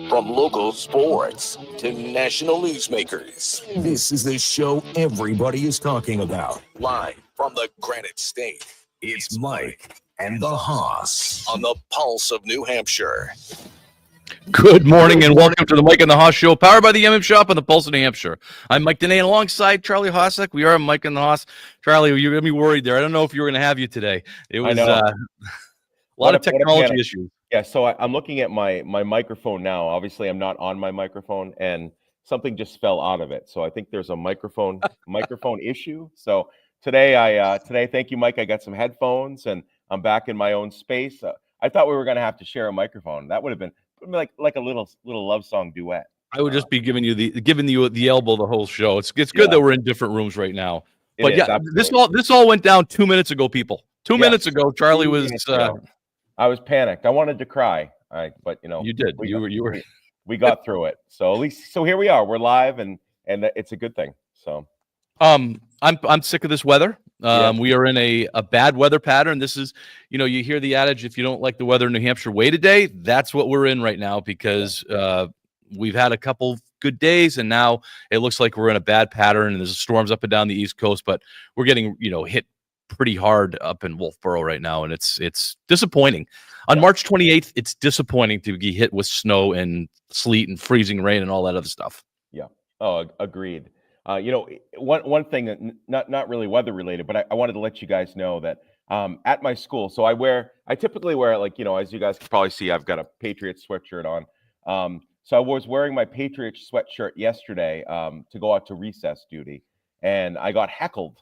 From local sports to national newsmakers, this is the show everybody is talking about. Live from the Granite State, it's Mike and the Hoss on the Pulse of New Hampshire. Good morning and welcome to the Mike and the Hoss Show, powered by the MM Shop on the Pulse of New Hampshire. I'm Mike Danae, alongside Charlie Hossack. We are Mike and the Hoss. Charlie, you're going to be worried there. I don't know if you were going to have you today. It was a lot of technology issues. Yeah, so I'm looking at my microphone now. Obviously, I'm not on my microphone, and something just fell out of it. So I think there's a microphone issue. So today, thank you, Mike. I got some headphones, and I'm back in my own space. I thought we were going to have to share a microphone. That would have been like a little love song duet. I would just be giving you the elbow the whole show. It's good that we're in different rooms right now. But this all went down 2 minutes ago, people. 2 minutes ago, Charlie was. I was panicked. I wanted to cry. But you did. We got through it. So at least here we are. We're live, and it's a good thing. So, I'm sick of this weather. We are in a bad weather pattern. This is, you hear the adage, if you don't like the weather in New Hampshire, wait a day. That's what we're in right now because we've had a couple good days, and now it looks like we're in a bad pattern. And there's storms up and down the East Coast, but we're getting hit pretty hard up in Wolfboro right now, and it's disappointing. On March 28th, it's disappointing to be hit with snow and sleet and freezing rain and all that other stuff. Yeah. Oh, agreed. One thing, not really weather related, but I wanted to let you guys know that at my school, so I typically wear, as you guys can probably see, I've got a Patriots sweatshirt on. So I was wearing my Patriots sweatshirt yesterday to go out to recess duty, and I got heckled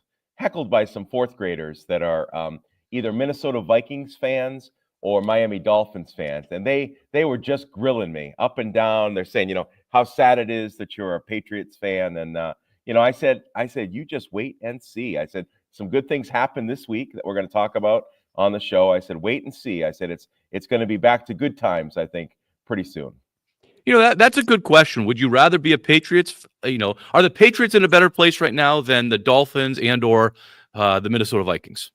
by some fourth graders that are either Minnesota Vikings fans or Miami Dolphins fans. And they were just grilling me up and down. They're saying, how sad it is that you're a Patriots fan. And, I said, you just wait and see. I said, some good things happened this week that we're going to talk about on the show. I said, wait and see. I said, it's going to be back to good times, I think, pretty soon. That's a good question. Would you rather be a Patriots? Are the Patriots in a better place right now than the Dolphins and or the Minnesota Vikings?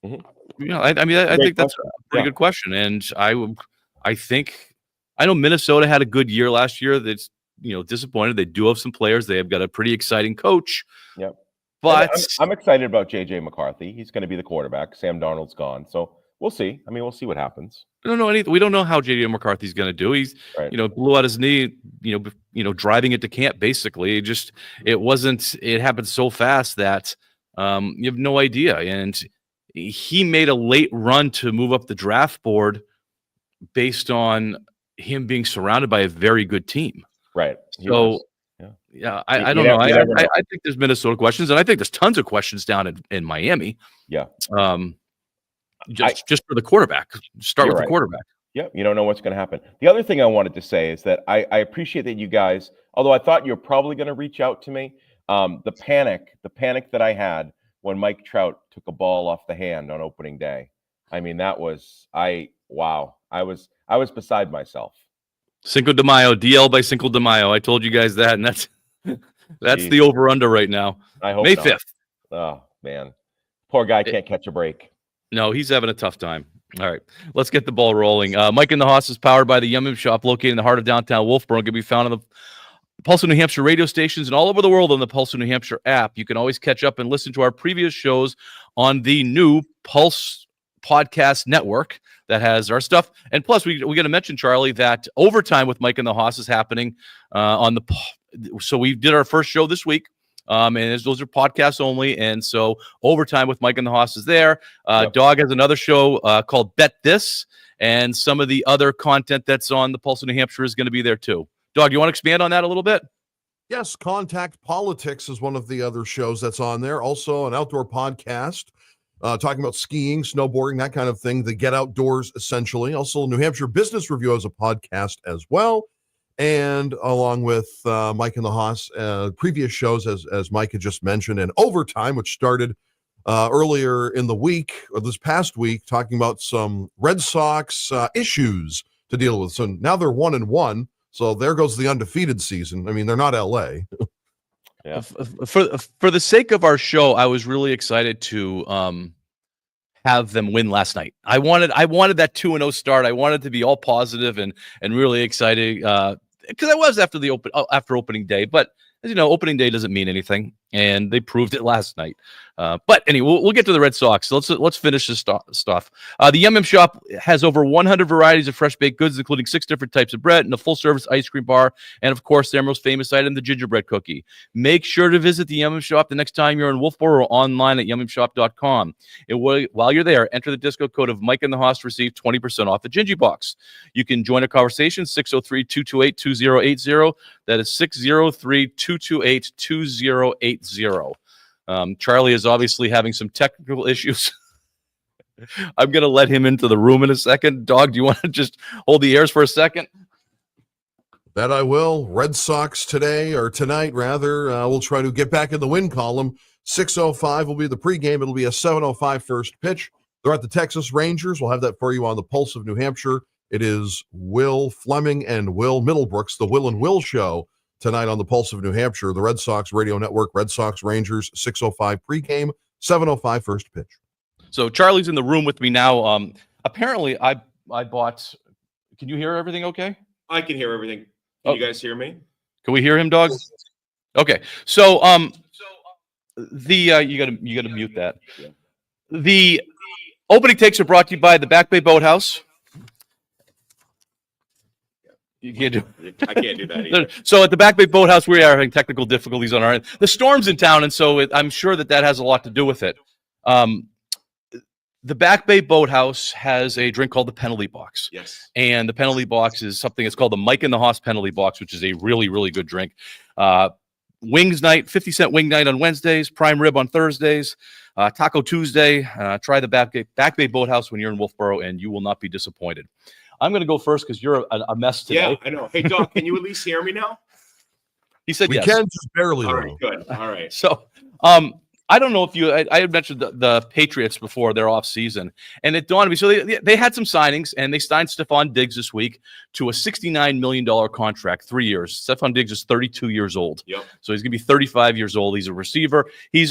Mm-hmm. I think that's a pretty good question. And I think I know Minnesota had a good year last year. That's disappointed. They do have some players. They have got a pretty exciting coach. Yep. But I'm excited about JJ McCarthy. He's going to be the quarterback. Sam Darnold's gone, so we'll see. We'll see what happens. I don't know anything. We don't know how JJ McCarthy's going to do. He's, blew out his knee, driving it to camp. Basically, it happened so fast that you have no idea. And he made a late run to move up the draft board based on him being surrounded by a very good team. Right. So, I don't know. I think there's Minnesota questions, and I think there's tons of questions down in Miami. Yeah. Just for the quarterback. Start with the quarterback. Yeah, you don't know what's going to happen. The other thing I wanted to say is that I appreciate that you guys, although I thought you were probably going to reach out to me, the panic that I had when Mike Trout took a ball off the hand on opening day. That was I was beside myself. Cinco de Mayo, DL by Cinco de Mayo. I told you guys that, and that's the over/under right now. I hope May 5th. Oh man, poor guy can't catch a break. No, he's having a tough time. All right, let's get the ball rolling. Mike and the Hoss is powered by the MM Shop, located in the heart of downtown Wolfboro. It can be found on the Pulse of New Hampshire radio stations and all over the world on the Pulse of New Hampshire app. You can always catch up and listen to our previous shows on the new Pulse Podcast Network that has our stuff. And plus, we got to mention, Charlie, that Overtime with Mike and the Hoss is happening so we did our first show this week. And those are podcasts only. And so Overtime with Mike and the Hoss is there. Dog has another show called Bet This, and some of the other content that's on the Pulse of New Hampshire is going to be there too. Dog, you want to expand on that a little bit? Yes, Contact Politics is one of the other shows that's on there. Also an outdoor podcast talking about skiing, snowboarding, that kind of thing. The Get Outdoors, essentially. Also, New Hampshire Business Review has a podcast as well. And along with Mike and the Hoss, previous shows, as Mike had just mentioned, and Overtime, which started earlier in the week, or this past week, talking about some Red Sox issues to deal with. So now they're 1-1. So there goes the undefeated season. They're not LA. Yeah. For the sake of our show, I was really excited to have them win last night. I wanted that 2-0 start. I wanted to be all positive and really excited because I was after opening day. But as you know, opening day doesn't mean anything, and they proved it last night. But anyway, we'll get to the Red Sox. So let's finish this stuff. The Yum Yum Shop has over 100 varieties of fresh baked goods, including 6 different types of bread and a full-service ice cream bar, and of course, their most famous item, the gingerbread cookie. Make sure to visit the Yum Yum Shop the next time you're in Wolfboro or online at yummyumshop.com. While you're there, enter the disco code of Mike and the Hoss to receive 20% off the Gingy Box. You can join a conversation, 603-228-2080. That is 603-228-2080. Charlie is obviously having some technical issues. I'm going to let him into the room in a second. Dog, do you want to just hold the airs for a second? That I will. Red Sox tonight, we'll try to get back in the win column. 6:05 will be the pregame. It'll be a 7:05 first pitch. They're at the Texas Rangers. We'll have that for you on the Pulse of New Hampshire. It is Will Fleming and Will Middlebrooks, the Will and Will Show, tonight on the Pulse of New Hampshire, the Red Sox Radio Network. Red Sox Rangers, 6:05 pregame, 7:05 first pitch. So Charlie's in the room with me now. Apparently, I bought. Can you hear everything? Okay. I can hear everything. Can you guys hear me? Can we hear him, dog? Okay. So you gotta mute that. Yeah. The opening takes are brought to you by the Back Bay Boathouse. You can't do. I can't do that either. So at the Back Bay Boathouse, we are having technical difficulties on our end. The storm's in town, and so I'm sure that has a lot to do with it. The Back Bay Boathouse has a drink called the Penalty Box. Yes. And the Penalty Box is something that's called the Mike and the Hoss Penalty Box, which is a really, really good drink. Wings night, 50-cent wing night on Wednesdays, prime rib on Thursdays, Taco Tuesday. Try the Back Bay Boathouse when you're in Wolfboro, and you will not be disappointed. I'm going to go first because you're a mess today. Yeah, I know. Hey, Doc, can you at least hear me now? He said We yes. can, just barely. All right, good. All right. So, I don't know if I had mentioned the Patriots before their off season, and it dawned on me. So they had some signings, and they signed Stephon Diggs this week to a $69 million contract, 3 years. Stephon Diggs is 32 years old. Yep. So he's going to be 35 years old. He's a receiver. In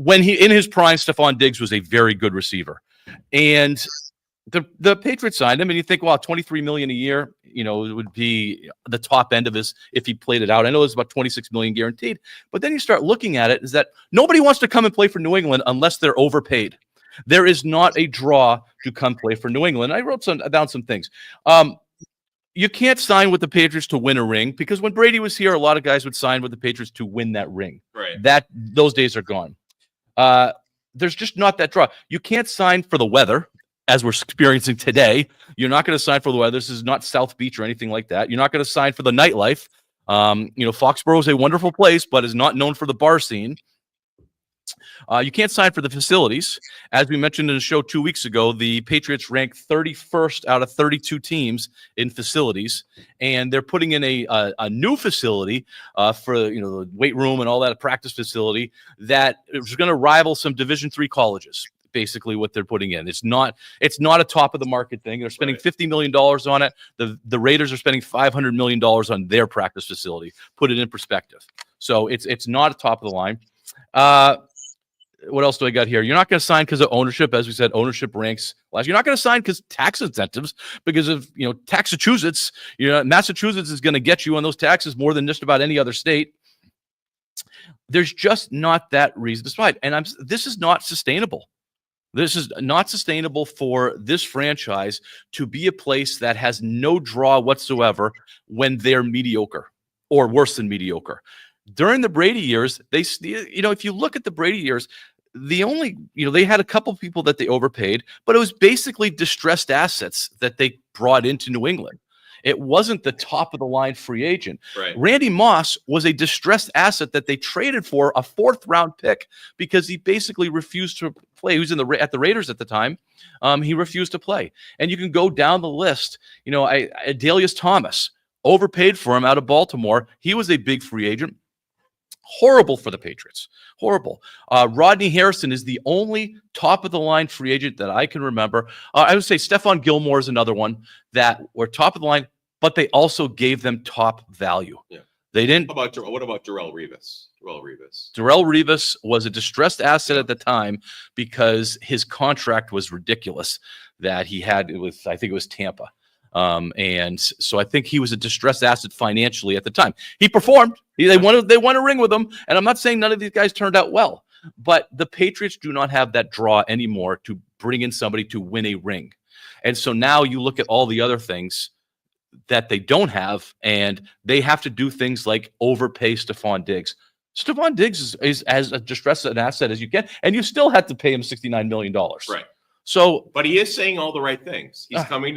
his prime, Stephon Diggs was a very good receiver. And the Patriots signed him, and you think, wow, $23 million a year, it would be the top end of his if he played it out. I know it's about $26 million guaranteed, but then you start looking at it, is that nobody wants to come and play for New England unless they're overpaid. There is not a draw to come play for New England. I wrote down some things. You can't sign with the Patriots to win a ring, because when Brady was here, a lot of guys would sign with the Patriots to win that ring. Right. Those days are gone. There's just not that draw. You can't sign for the weather, as we're experiencing today. You're not going to sign for the weather. This is not South Beach or anything like that. You're not going to sign for the nightlife. Foxborough is a wonderful place, but is not known for the bar scene. You can't sign for the facilities. As we mentioned in the show 2 weeks ago, the Patriots ranked 31st out of 32 teams in facilities, and they're putting in a new facility for the weight room and all that, practice facility that is going to rival some Division III colleges. Basically what they're putting in. It's not a top of the market thing. They're spending $50 million on it. The Raiders are spending $500 million on their practice facility. Put it in perspective. So it's not a top of the line. What else do I got here? You're not going to sign because of ownership. As we said, ownership ranks last. You're not going to sign because tax incentives, because of Taxachusetts. Massachusetts is going to get you on those taxes more than just about any other state. There's just not that reason to sign. And this is not sustainable. This is not sustainable for this franchise to be a place that has no draw whatsoever when they're mediocre or worse than mediocre. During the Brady years, if you look at the Brady years, they had a couple people that they overpaid, but it was basically distressed assets that they brought into New England. It wasn't the top of the line free agent. Right. Randy Moss was a distressed asset that they traded for a 4th round pick because he basically refused to play. He was at the Raiders at the time. He refused to play. And you can go down the list. Adalius Thomas, overpaid for him out of Baltimore. He was a big free agent. Horrible for the Patriots. Horrible. Rodney Harrison is the only top of the line free agent that I can remember. I would say Stephon Gilmore is another one that were top of the line, but they also gave them top value. Yeah. They didn't. What about Darrelle Revis? Darrelle Revis was a distressed asset at the time because his contract was ridiculous that he had with, I think it was Tampa. And so I think he was a distressed asset financially at the time. He performed. They won a ring with him. And I'm not saying none of these guys turned out well, but the Patriots do not have that draw anymore to bring in somebody to win a ring. And so now you look at all the other things that they don't have, and they have to do things like overpay Stephon Diggs. Stephon Diggs is as a distressed an asset as you can, and you still had to pay him $69 million. Right. So, but he is saying all the right things. He's coming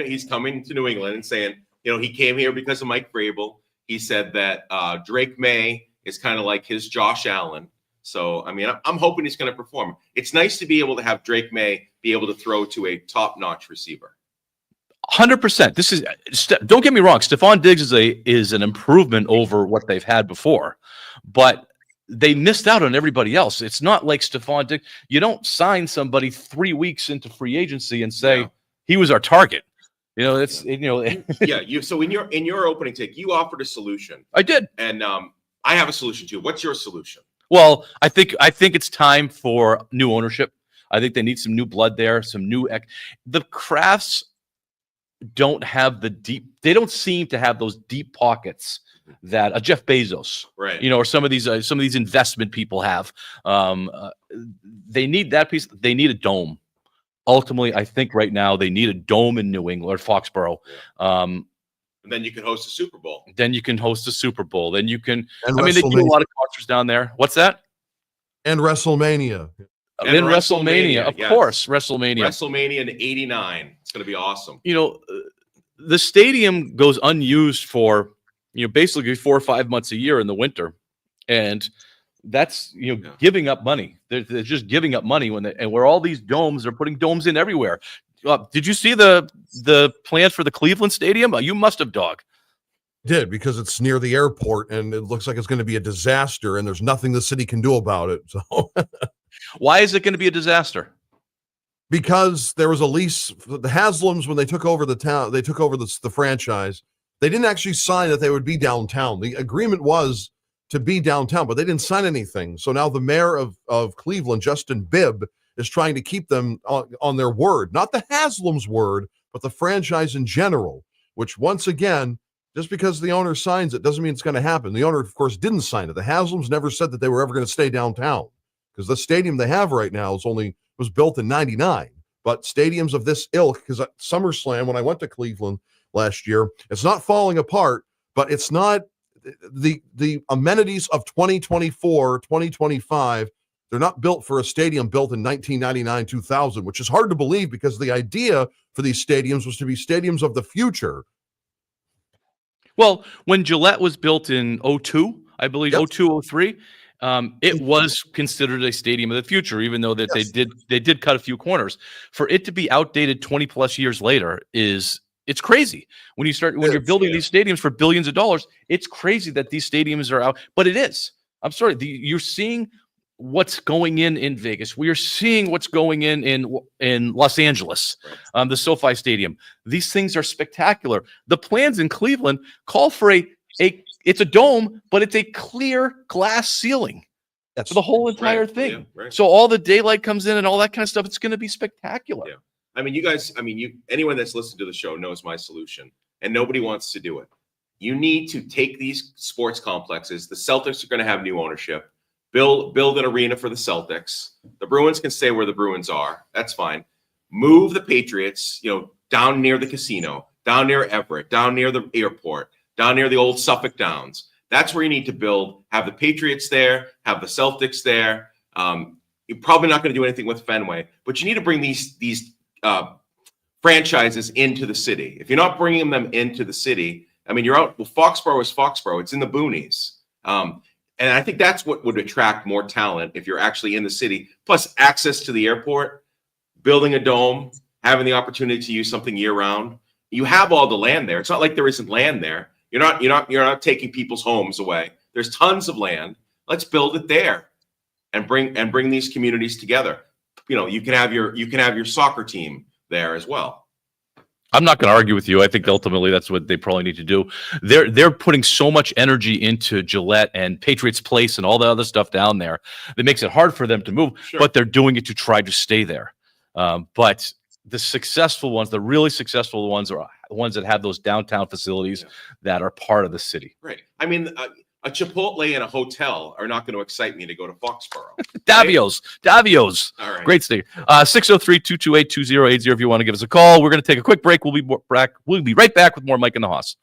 to New England and saying, he came here because of Mike Vrabel. He said that Drake May is kind of like his Josh Allen. So, I mean, I'm hoping he's going to perform. It's nice to be able to have Drake May be able to throw to a top-notch receiver. 100%. This is, don't get me wrong, Stephon Diggs is an improvement over what they've had before, but they missed out on everybody else. It's not like Stephon Diggs. You don't sign somebody 3 weeks into free agency and say he was our target. It's So in your opening take, you offered a solution. I did, and I have a solution too. What's your solution? Well, I think it's time for new ownership. I think they need some new blood there, some new. The Crafts don't have they don't seem to have those deep pockets that Jeff Bezos, right? Or some of these investment people have. They need that piece. They need a dome. Ultimately, I think right now they need a dome in New England or Foxborough. And then you can host a Super Bowl. Then you can host a Super Bowl. Then you can. They do a lot of concerts down there. What's that? And WrestleMania. In WrestleMania, of course, WrestleMania. WrestleMania in '89. It's going to be awesome. The stadium goes unused for basically 4 or 5 months a year in the winter, and that's giving up money. They're just giving up money and where all these domes are putting domes in everywhere. Did you see the plans for the Cleveland Stadium? You must have, dog. Did, because it's near the airport and it looks like it's going to be a disaster, and there's nothing the city can do about it. So. Why is it going to be a disaster? Because there was a lease. The Haslams, when they took over the town, they took over the franchise. They didn't actually sign that they would be downtown. The agreement was to be downtown, but they didn't sign anything. So now the mayor of Cleveland, Justin Bibb, is trying to keep them on their word. Not the Haslams' word, but the franchise in general, which once again, just because the owner signs it doesn't mean it's going to happen. The owner, of course, didn't sign it. The Haslams never said that they were ever going to stay downtown, because the stadium they have right now was built in '99. But stadiums of this ilk, because at SummerSlam, when I went to Cleveland last year, it's not falling apart, but it's not the amenities of 2024, 2025. They're not built for a stadium built in 1999, 2000, which is hard to believe, because the idea for these stadiums was to be stadiums of the future. Well, when Gillette was built in 02, I believe, yep. 02, 03, it was considered a stadium of the future, even though that they did cut a few corners. For it to be outdated 20 plus years later it's crazy. When you're building these stadiums for billions of dollars, it's crazy that these stadiums are out. But it is. I'm sorry. You're seeing what's going in Vegas. We are seeing what's going in Los Angeles, the SoFi Stadium. These things are spectacular. The plans in Cleveland call for it's a dome, but it's a clear glass ceiling for the whole entire thing. Yeah, right. So all the daylight comes in and all that kind of stuff. It's going to be spectacular. Yeah. Anyone that's listened to the show knows my solution, and nobody wants to do it. You need to take these sports complexes. The Celtics are going to have new ownership. Build an arena for the Celtics. The Bruins can stay where the Bruins are. That's fine. Move the Patriots, down near the casino, down near Everett, down near the airport, down near the old Suffolk Downs. That's where you need to build. Have the Patriots there, have the Celtics there. You're probably not going to do anything with Fenway, but you need to bring these franchises into the city. If you're not bringing them into the city, you're out. Well, Foxborough is Foxborough. It's in the boonies. And I think that's what would attract more talent if you're actually in the city. Plus access to the airport, building a dome, having the opportunity to use something year round. You have all the land there. It's not like there isn't land there. You're not taking people's homes away. There's tons of land. Let's build it there and bring these communities together. You can have your soccer team there as well. I'm not going to argue with you. I think ultimately that's what they probably need to do. They're putting so much energy into Gillette and Patriots Place and all the other stuff down there that makes it hard for them to move, but they're doing it to try to stay there. But the successful ones, the really successful ones, are ones that have those downtown facilities that are part of the city. Right. I mean, a Chipotle and a hotel are not going to excite me to go to Foxborough. Davio's. All right. Great state. 603-228-2080 if you want to give us a call. We're going to take a quick break. We'll be right back with more Mike and the Hoss.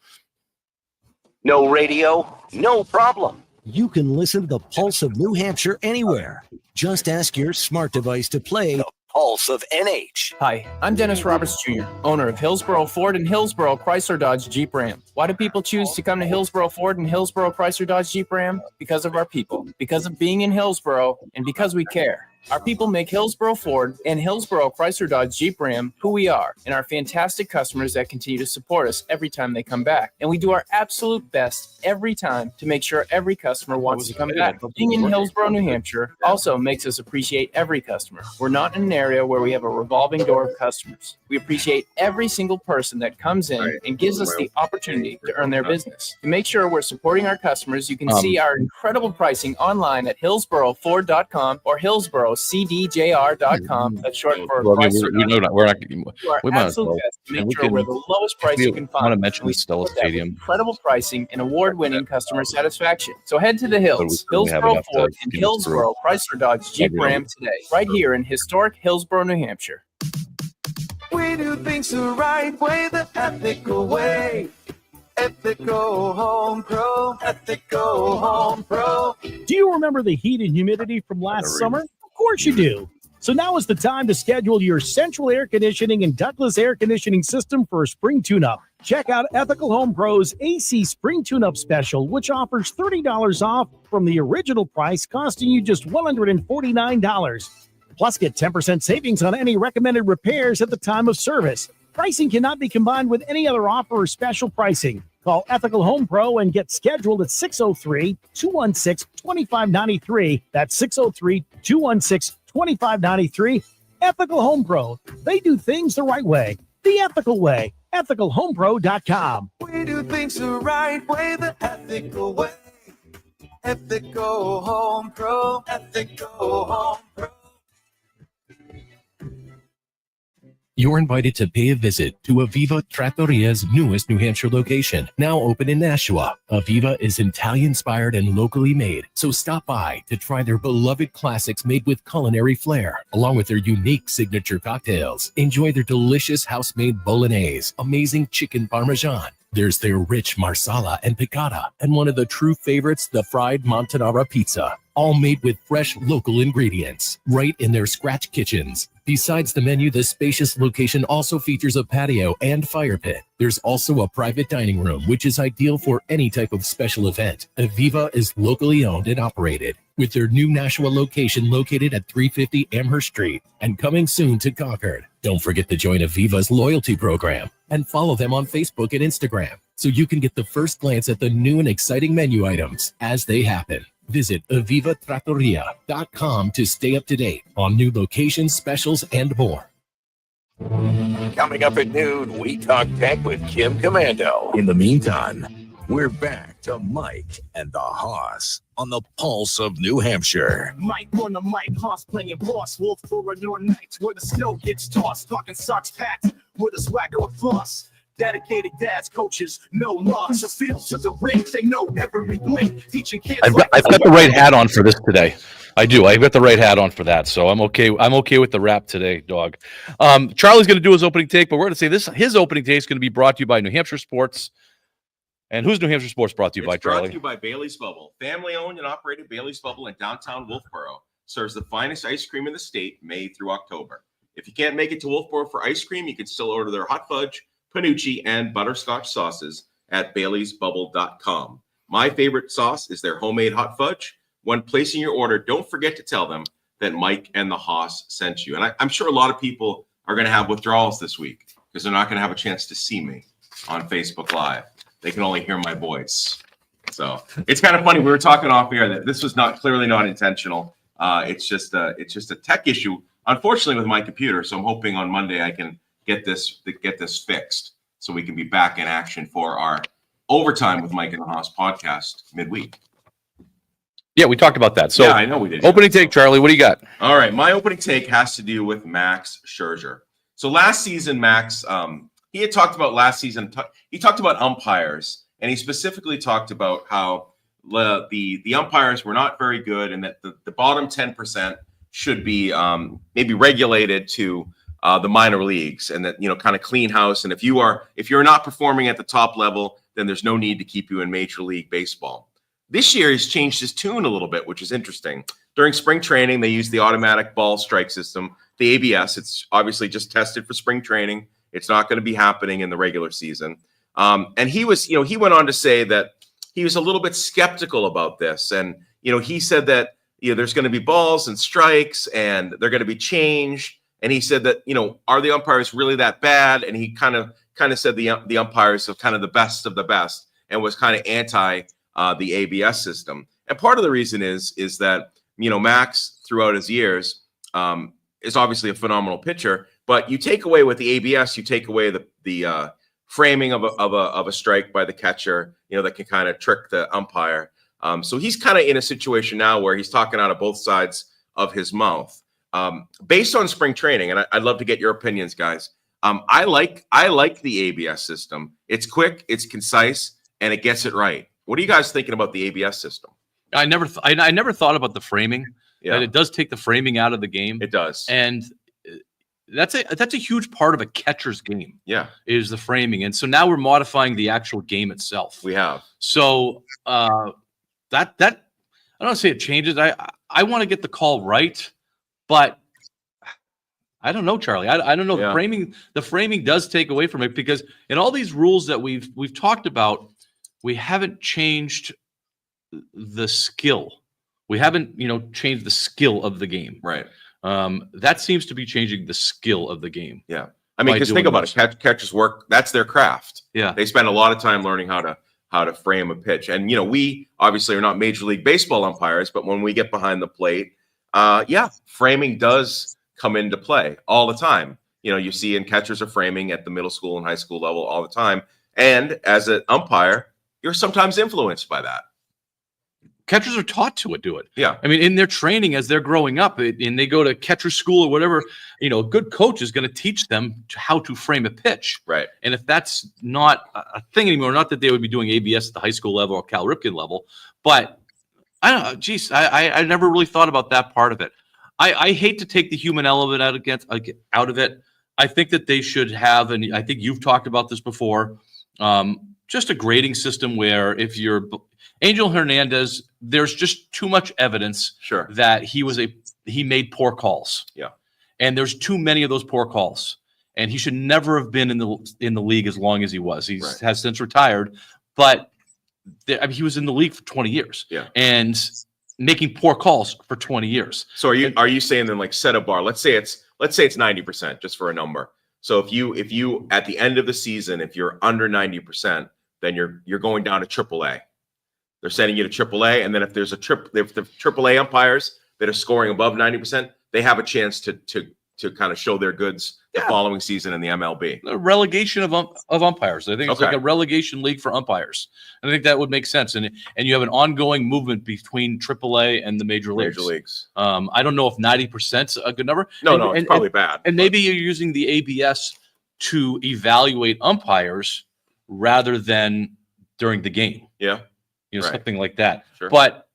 No radio? No problem. You can listen to the Pulse of New Hampshire anywhere. Just ask your smart device to play The Pulse of NH. Hi, I'm Dennis Roberts Jr., owner of Hillsborough Ford and Hillsborough Chrysler Dodge Jeep Ram. Why do people choose to come to Hillsborough Ford and Hillsborough Chrysler Dodge Jeep Ram? Because of our people, because of being in Hillsborough, and because we care. Our people make Hillsborough Ford and Hillsborough Chrysler Dodge Jeep Ram who we are, and our fantastic customers that continue to support us every time they come back. And we do our absolute best every time to make sure every customer wants to come back. Being in Hillsborough, New Hampshire also makes us appreciate every customer. We're not in an area where we have a revolving door of customers. We appreciate every single person that comes in and gives us the opportunity to earn their business. To make sure we're supporting our customers, you can see our incredible pricing online at hillsboroughford.com or hillsboroughcdjr.com. That's short for Chrysler. We're not. We might as well. Make sure we're the lowest price you can find. I want to mention the Stella Stadium. Incredible pricing and award-winning customer satisfaction. So head to the hills, we have Hillsborough enough to Ford and get us Hillsborough Chrysler Dodge Jeep Everyone. Ram today, right here in historic Hillsborough, New Hampshire. We do things the right way, the ethical way. Ethical Home Pro, Ethical Home Pro. Do you remember the heat and humidity from last summer? Of course you do. So now is the time to schedule your central air conditioning and ductless air conditioning system for a spring tune-up. Check out Ethical Home Pro's AC Spring Tune-Up Special, which offers $30 off from the original price, costing you just $149. Plus, get 10% savings on any recommended repairs at the time of service. Pricing cannot be combined with any other offer or special pricing. Call Ethical Home Pro and get scheduled at 603-216-2593. That's 603-216-2593. Ethical Home Pro. They do things the right way. The ethical way. EthicalHomePro.com. We do things the right way, the ethical way. Ethical Home Pro, Ethical Home Pro. You're invited to pay a visit to Aviva Trattoria's newest New Hampshire location, now open in Nashua. Aviva is Italian-inspired and locally made, so stop by to try their beloved classics made with culinary flair, along with their unique signature cocktails. Enjoy their delicious house-made bolognese, amazing chicken parmesan. There's their rich marsala and piccata, and one of the true favorites, the fried Montanara pizza, all made with fresh local ingredients, right in their scratch kitchens. Besides the menu, the spacious location also features a patio and fire pit. There's also a private dining room, which is ideal for any type of special event. Aviva is locally owned and operated, with their new Nashua location located at 350 Amherst Street and coming soon to Concord. Don't forget to join Aviva's loyalty program and follow them on Facebook and Instagram so you can get the first glance at the new and exciting menu items as they happen. Visit AvivaTrattoria.com to stay up to date on new locations, specials, and more. Coming up at noon, we talk tech with Kim Commando. In the meantime, we're back to Mike and the Hoss on the Pulse of New Hampshire. Mike on the mic, Hoss playing boss, Wolf for a new night, where the snow gets tossed, talking socks packed, with a swagger of floss. Dedicated dads, coaches, no loss. The field to the ring, they know every blink. Teaching kids. I've got the right hat on for this today. I do. I've got the right hat on for that, so I'm okay. I'm okay with the wrap today, dog. Charlie's going to do his opening take, but we're going to say this. His opening take is going to be brought to you by New Hampshire Sports. And who's New Hampshire Sports brought to you by, Charlie? Brought to you by Bailey's Bubble. Family-owned and operated Bailey's Bubble in downtown Wolfboro serves the finest ice cream in the state, May through October. If you can't make it to Wolfboro for ice cream, you can still order their hot fudge, panucci, and butterscotch sauces at baileysbubble.com. My favorite sauce is their homemade hot fudge. When placing your order, don't forget to tell them that Mike and the Hoss sent you. And I'm sure a lot of people are going to have withdrawals this week because they're not going to have a chance to see me on Facebook Live. They can only hear my voice. So it's kind of funny. We were talking off air that this was clearly not intentional. It's just a tech issue, unfortunately, with my computer. So I'm hoping on Monday I can get this fixed so we can be back in action for our Overtime with Mike and the Haas podcast midweek. Yeah, we talked about that. So yeah, I know we did. Opening take, Charlie. What do you got? All right, my opening take has to do with Max Scherzer. So last season, Max, he had talked about last season. He talked about umpires, and he specifically talked about how the umpires were not very good, and that the bottom 10% should be maybe regulated to the minor leagues, and that, you know, kind of clean house. And if you're not performing at the top level, then there's no need to keep you in Major League Baseball. This year, he's changed his tune a little bit, which is interesting. During spring training, they used the automatic ball strike system, the ABS. It's obviously just tested for spring training. It's not going to be happening in the regular season. And he went on to say that he was a little bit skeptical about this. And, you know, he said that, you know, there's going to be balls and strikes and they're going to be changed. And he said that, you know, are the umpires really that bad? And he kind of said the umpires are kind of the best of the best, and was kind of anti the ABS system. And part of the reason is that, you know, Max throughout his years is obviously a phenomenal pitcher, but you take away with the ABS, you take away the framing of a strike by the catcher, you know, that can kind of trick the umpire. So he's kind of in a situation now where he's talking out of both sides of his mouth. Based on spring training, and I'd love to get your opinions, guys. I like the ABS system. It's quick, it's concise, and it gets it right. What are you guys thinking about the ABS system? I never thought about the framing. Yeah, that it does take the framing out of the game. It does, and that's a huge part of a catcher's game. Yeah, is the framing, and so now we're modifying the actual game itself. We have. So that I don't say it changes. I want to get the call right, but I don't know, Charlie. I don't know. Yeah. The framing does take away from it, because in all these rules that we've talked about, we haven't changed the skill. We haven't, you know, changed the skill of the game. Right. That seems to be changing the skill of the game. Yeah. I mean, because think about it. Catchers work. That's their craft. Yeah. They spend a lot of time learning how to frame a pitch. And, you know, we obviously are not Major League Baseball umpires, but when we get behind the plate, framing does come into play all the time. You know, you see, and catchers are framing at the middle school and high school level all the time. And as an umpire, you're sometimes influenced by that. Catchers are taught to do it. Yeah. I mean, in their training as they're growing up, and they go to catcher school or whatever, you know, a good coach is going to teach them how to frame a pitch. Right. And if that's not a thing anymore, not that they would be doing ABS at the high school level or Cal Ripken level, but I don't know. Geez, I never really thought about that part of it. I hate to take the human element out of it. I think that they should have, and I think you've talked about this before, just a grading system where if you're Angel Hernandez, there's just too much evidence that he made poor calls. Yeah. And there's too many of those poor calls. And he should never have been in the league as long as he was. He has since retired, but he was in the league for 20 years. Yeah. And making poor calls for 20 years. So are you saying then, like, set a bar? Let's say it's 90%, just for a number. So if you at the end of the season, if you're under 90%, then you're going down to AAA. They're sending you to AAA, and then if there's if the AAA umpires that are scoring above 90%, they have a chance to kind of show their goods the following season in the MLB. A relegation of umpires. I think it's like a relegation league for umpires. I think that would make sense. And you have an ongoing movement between AAA and the major leagues. I don't know if 90% is a good number. No, it's probably bad. And maybe you're using the ABS to evaluate umpires rather than during the game. Yeah. You know, something like that. Sure. But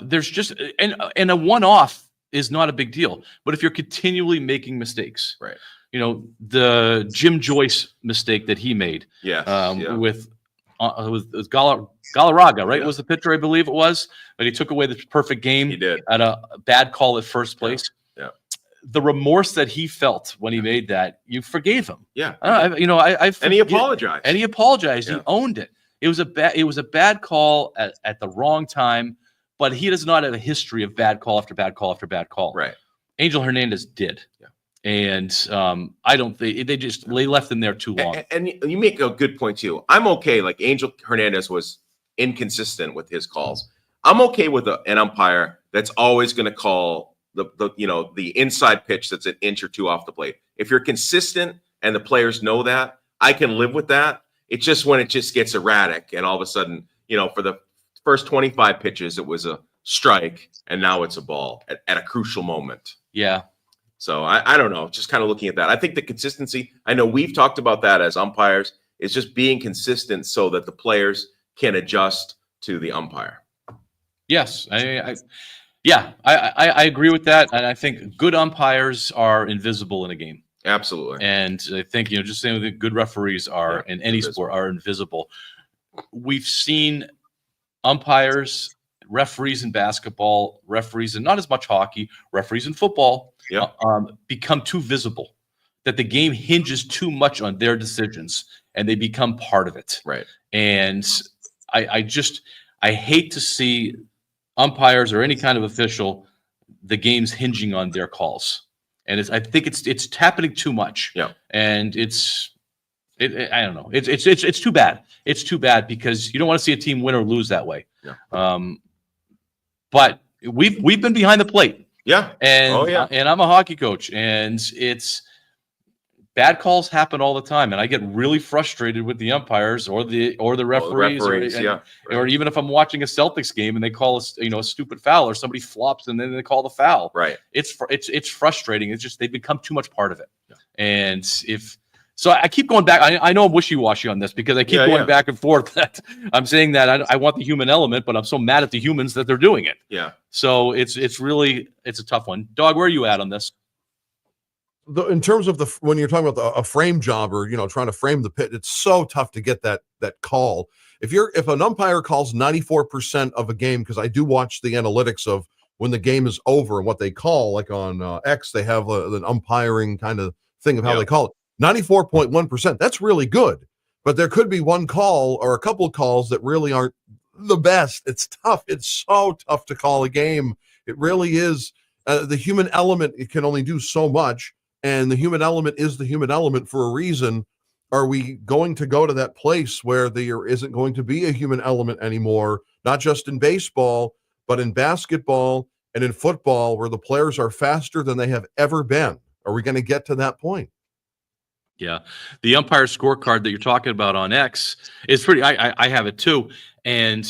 there's just and a one-off is not a big deal. But if you're continually making mistakes, right? You know, the Jim Joyce mistake that he made, with Galarraga, right? Was the pitcher, I believe it was, but he took away the perfect game. He did at a bad call at first place. Yeah. The remorse that he felt when he made that, you forgave him. Yeah. And he apologized. And he apologized. He owned it. It was a bad call at the wrong time, but he does not have a history of bad call after bad call after bad call. Right. Angel Hernandez did. Yeah. And I don't think they left him there too long. And you make a good point too. I'm okay. Like, Angel Hernandez was inconsistent with his calls. I'm okay with an umpire that's always going to call the inside pitch that's an inch or two off the plate. If you're consistent and the players know that, I can live with that. It's just when it just gets erratic and all of a sudden, for the first 25 pitches, it was a strike and now it's a ball at a crucial moment. Yeah. So I don't know, just kind of looking at that. I think the consistency, I know we've talked about that as umpires, is just being consistent so that the players can adjust to the umpire. Yes. I agree with that. And I think good umpires are invisible in a game. Absolutely. And I think, just saying that good referees are in any sport are invisible. We've seen umpires, referees in basketball, referees in not as much hockey, referees in football, become too visible, that the game hinges too much on their decisions and they become part of it. Right. And I hate to see umpires or any kind of official, the game's hinging on their calls. And I think it's happening too much. Yeah. And I don't know. It's too bad. It's too bad because you don't want to see a team win or lose that way. Yeah. But we've been behind the plate. Yeah. And and I'm a hockey coach, and it's bad calls happen all the time, and I get really frustrated with the umpires or the referees, or even if I'm watching a Celtics game and they call a stupid foul or somebody flops and then they call the foul. Right. It's frustrating. It's just they've become too much part of it. Yeah. And so I keep going back. I know I'm wishy-washy on this because I keep going back and forth. That I'm saying that I want the human element, but I'm so mad at the humans that they're doing it. Yeah. So it's a tough one. Dog, where are you at on this? In terms of when you're talking about a frame job or trying to frame the pit, it's so tough to get that call. If an umpire calls 94% of a game, because I do watch the analytics of when the game is over and what they call, like on X, they have an umpiring kind of thing of how they call it. 94.1%. That's really good, but there could be one call or a couple of calls that really aren't the best. It's tough. It's so tough to call a game. It really is. The human element, it can only do so much. And the human element is the human element for a reason. Are we going to go to that place where there isn't going to be a human element anymore, not just in baseball, but in basketball and in football, where the players are faster than they have ever been? Are we going to get to that point? Yeah. The umpire scorecard that you're talking about on X is pretty, I have it too. And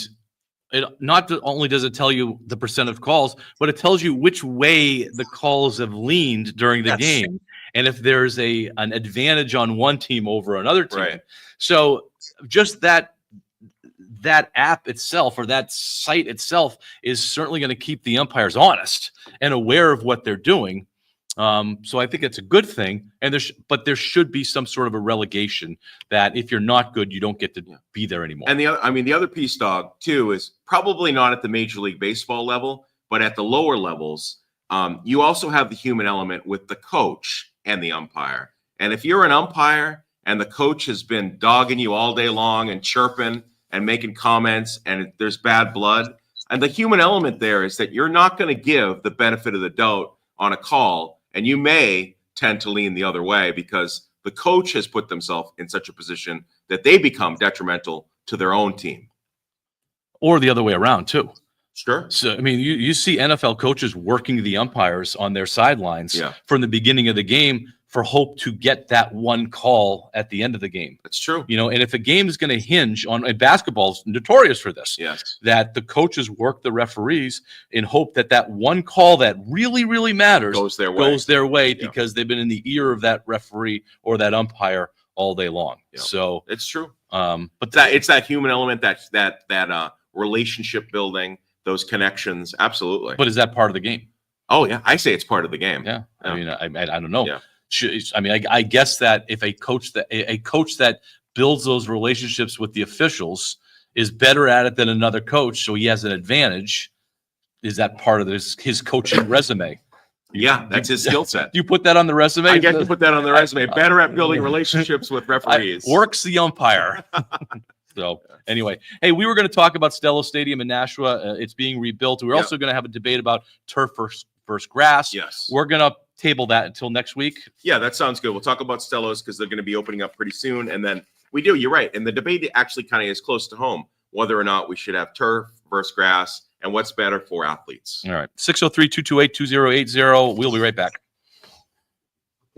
it not only does it tell you the percent of calls, but it tells you which way the calls have leaned during the game. And if there's an advantage on one team over another team. Right. So just that app itself or that site itself is certainly going to keep the umpires honest and aware of what they're doing. So I think it's a good thing, but there should be some sort of a relegation that if you're not good, you don't get to be there anymore. And the other piece, Dog, too, is probably not at the Major League Baseball level, but at the lower levels, you also have the human element with the coach and the umpire. And if you're an umpire and the coach has been dogging you all day long and chirping and making comments and there's bad blood, and the human element there is that you're not going to give the benefit of the doubt on a call. And you may tend to lean the other way because the coach has put themselves in such a position that they become detrimental to their own team. Or the other way around, too. Sure. So, I mean, you see NFL coaches working the umpires on their sidelines from the beginning of the game for hope to get that one call at the end of the game. That's true. And if a game is going to hinge on, and basketball's notorious for this, that the coaches work the referees in hope that one call that really, really matters goes their way because they've been in the ear of that referee or that umpire all day long. Yeah. So it's true. But it's that human element, that relationship building, those connections. Absolutely. But is that part of the game? Oh yeah. I say it's part of the game. Yeah. I mean, I don't know. Yeah. I mean, I guess that if a coach that builds those relationships with the officials is better at it than another coach, so he has an advantage, is that part of his coaching resume? Yeah, that's his skill set. Do you put that on the resume? I get to put that on the resume. Better at building relationships with referees. Works the umpire. So anyway, hey, we were going to talk about Stello Stadium in Nashua. It's being rebuilt. We're also going to have a debate about turf versus grass. Yes. We're going to table that until next week. Yeah, that sounds good. We'll talk about Stellos because they're going to be opening up pretty soon. And then you're right. And the debate actually kind of is close to home, whether or not we should have turf versus grass and what's better for athletes. All right. 603-228-2080. We'll be right back.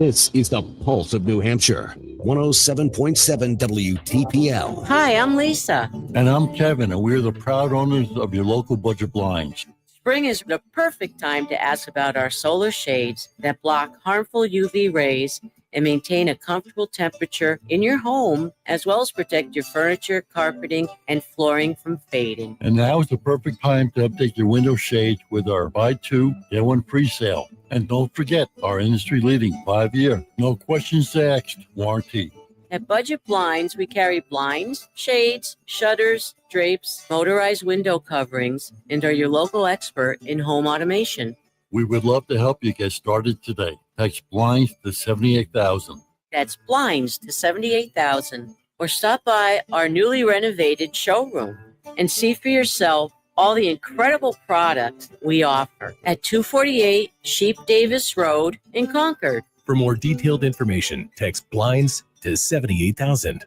This is the Pulse of New Hampshire, 107.7 WTPL. Hi, I'm Lisa. And I'm Kevin, and we're the proud owners of your local Budget Blinds. Spring is the perfect time to ask about our solar shades that block harmful UV rays and maintain a comfortable temperature in your home, as well as protect your furniture, carpeting, and flooring from fading. And now is the perfect time to update your window shades with our buy two, get one free sale. And don't forget our industry-leading 5-year, no questions asked warranty. At Budget Blinds, we carry blinds, shades, shutters, drapes, motorized window coverings, and are your local expert in home automation. We would love to help you get started today. Text blinds to 78,000. That's blinds to 78,000. Or stop by our newly renovated showroom and see for yourself all the incredible products we offer at 248 Sheep Davis Road in Concord. For more detailed information, text blinds to 78,000.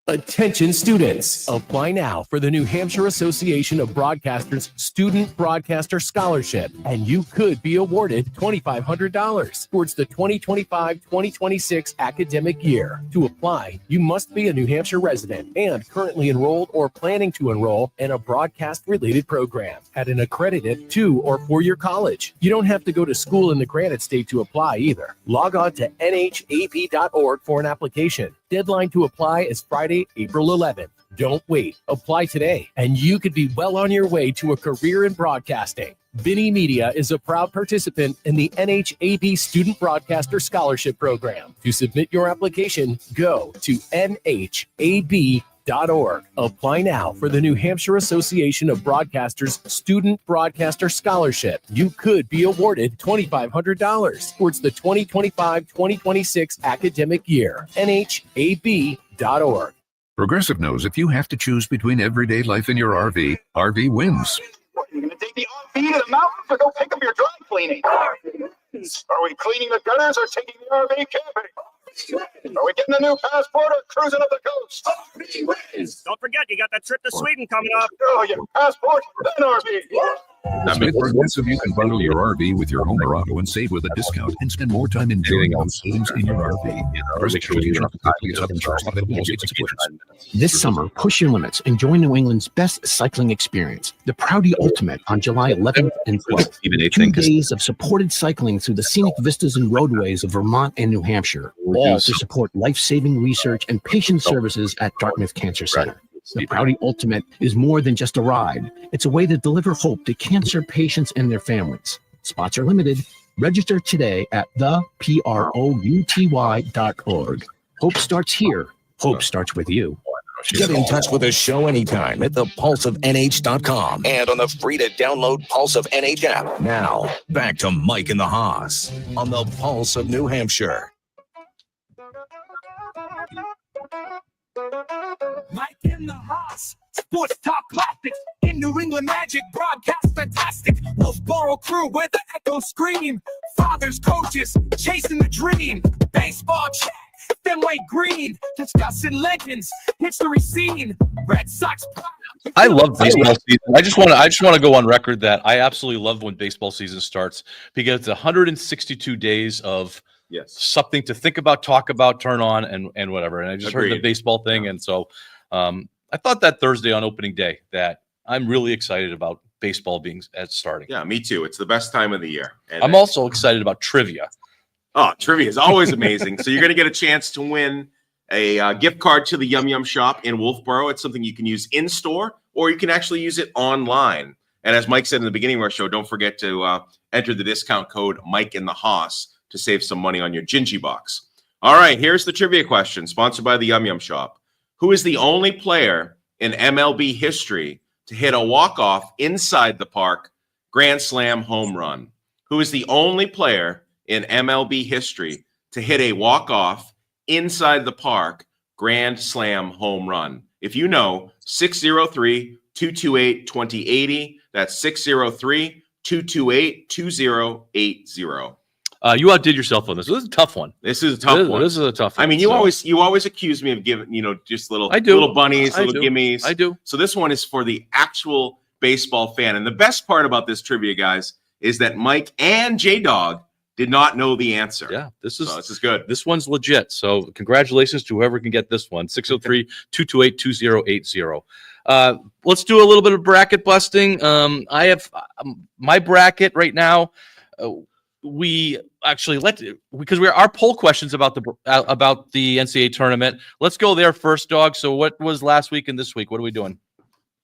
Attention students, apply now for the New Hampshire Association of Broadcasters Student Broadcaster Scholarship, and you could be awarded $2,500 towards the 2025-2026 academic year. To apply, you must be a New Hampshire resident and currently enrolled or planning to enroll in a broadcast-related program at an accredited 2- or 4-year college. You don't have to go to school in the Granite State to apply either. Log on to nhab.org for an application. Deadline to apply is Friday, April 11th. Don't wait. Apply today, and you could be well on your way to a career in broadcasting. Vinny Media is a proud participant in the NHAB Student Broadcaster Scholarship Program. To submit your application, go to nhab.org. Apply now for the New Hampshire Association of Broadcasters Student Broadcaster Scholarship. You could be awarded $2,500 towards the 2025-2026 academic year. nhab.org. Progressive knows if you have to choose between everyday life and your RV, RV wins. What, you're going to take the RV to the mountains or go pick up your dry cleaning? Are we cleaning the gutters or taking the RV camping? Are we getting a new passport or cruising up the coast? Don't forget, you got that trip to Sweden coming up. Oh, your passport, then RV. With Progressive, you can bundle your RV with your home or auto and save with a discount and spend more time enjoying those savings in your RV. This summer, push your limits and join New England's best cycling experience, the Proudy Ultimate, on July 11th and 12th. 2 days of supported cycling through the scenic vistas and roadways of Vermont and New Hampshire, all to support life-saving research and patient services at Dartmouth Cancer Center. The Proudy Ultimate is more than just a ride. It's a way to deliver hope to cancer patients and their families. Spots are limited. Register today at theprouty.org. Hope starts here. Hope starts with you. Get in touch with the show anytime at thepulseofnh.com and on the free to download Pulse of NH app. Now, back to Mike and the Haas on the Pulse of New Hampshire. Mike and the Haas, sports talk classics in New England Magic, broadcast fantastic. Wolfboro crew where the echoes scream. Fathers, coaches, chasing the dream. Baseball chat, Fenway Green, discussing legends, history scene. Red Sox pride. I love baseball season. I just want to go on record that I absolutely love when baseball season starts because it's 162 days of something to think about, talk about, turn on, and whatever. And I just heard the baseball thing, and so I thought that Thursday on opening day that I'm really excited about baseball being starting. Yeah, me too. It's the best time of the year. And I'm also excited about trivia. Oh, trivia is always amazing. So you're going to get a chance to win a gift card to the Yum Yum shop in Wolfboro. It's something you can use in store, or you can actually use it online. And as Mike said in the beginning of our show, don't forget to enter the discount code Mike in the Haas to save some money on your Gingy box. All right, here's the trivia question, sponsored by the Yum Yum shop. Who is the only player in MLB history to hit a walk-off inside the park grand slam home run? Who is the only player in MLB history to hit a walk-off inside the park grand slam home run? If you know, 603-228-2080. That's 603-228-2080. You outdid yourself on this. This is a tough one. This is a tough one. This is a tough one. I mean, you always accuse me of giving, just little bunnies, little gimmies. I do. So this one is for the actual baseball fan. And the best part about this trivia, guys, is that Mike and J-Dog Did not know the answer. Yeah, this is good. This one's legit. So congratulations to whoever can get this one. 603-228-2080. Let's do a little bit of bracket busting. I have my bracket right now. We actually because our poll questions about the NCAA tournament. Let's go there first, Dog. So what was last week and this week? What are we doing?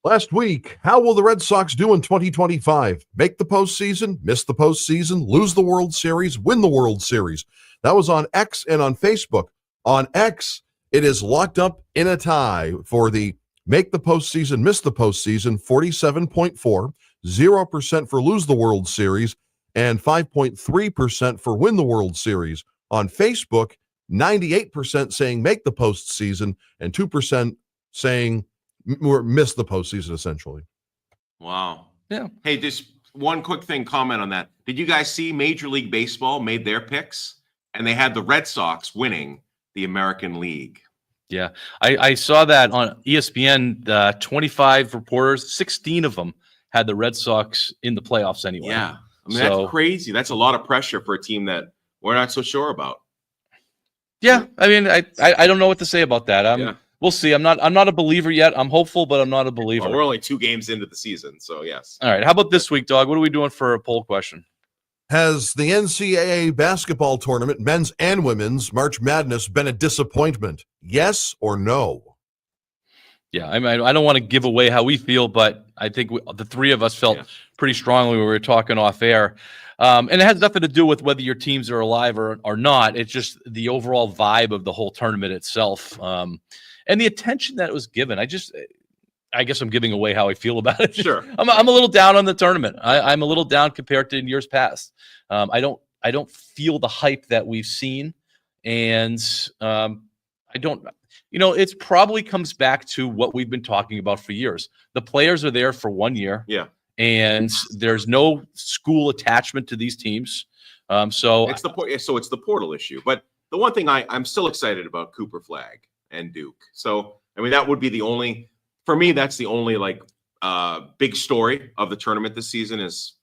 Last week, how will the Red Sox do in 2025? Make the postseason, miss the postseason, lose the World Series, win the World Series. That was on X and on Facebook. On X, it is locked up in a tie for the make the postseason, miss the postseason, 47.4, 0% for lose the World Series, and 5.3% for win the World Series. On Facebook, 98% saying make the postseason and 2% saying miss the postseason, essentially. Wow. Yeah. Hey, just one quick comment on that. Did you guys see Major League Baseball made their picks and they had the Red Sox winning the American League? Yeah, I saw that on ESPN. 25 reporters, 16 of them had the Red Sox in the playoffs anyway. Yeah. I mean, that's crazy. That's a lot of pressure for a team that we're not so sure about. Yeah, I mean, I don't know what to say about that. We'll see. I'm not a believer yet. I'm hopeful, but I'm not a believer. Well, we're only 2 games into the season, so yes. All right. How about this week, Dog? What are we doing for a poll question? Has the NCAA basketball tournament, men's and women's, March Madness, been a disappointment? Yes or no? Yeah, I mean, I don't want to give away how we feel, but I think the three of us felt pretty strongly when we were talking off air. And it has nothing to do with whether your teams are alive or not. It's just the overall vibe of the whole tournament itself. And the attention that it was given. I guess I'm giving away how I feel about it. Sure. I'm a little down on the tournament. I'm a little down compared to in years past. I don't feel the hype that we've seen. And it probably comes back to what we've been talking about for years. The players are there for 1 year. Yeah. And there's no school attachment to these teams. So it's the portal issue. But the one thing I'm still excited about Cooper Flag and Duke. So, I mean, that would be the only, for me, that's the only big story of the tournament this season is,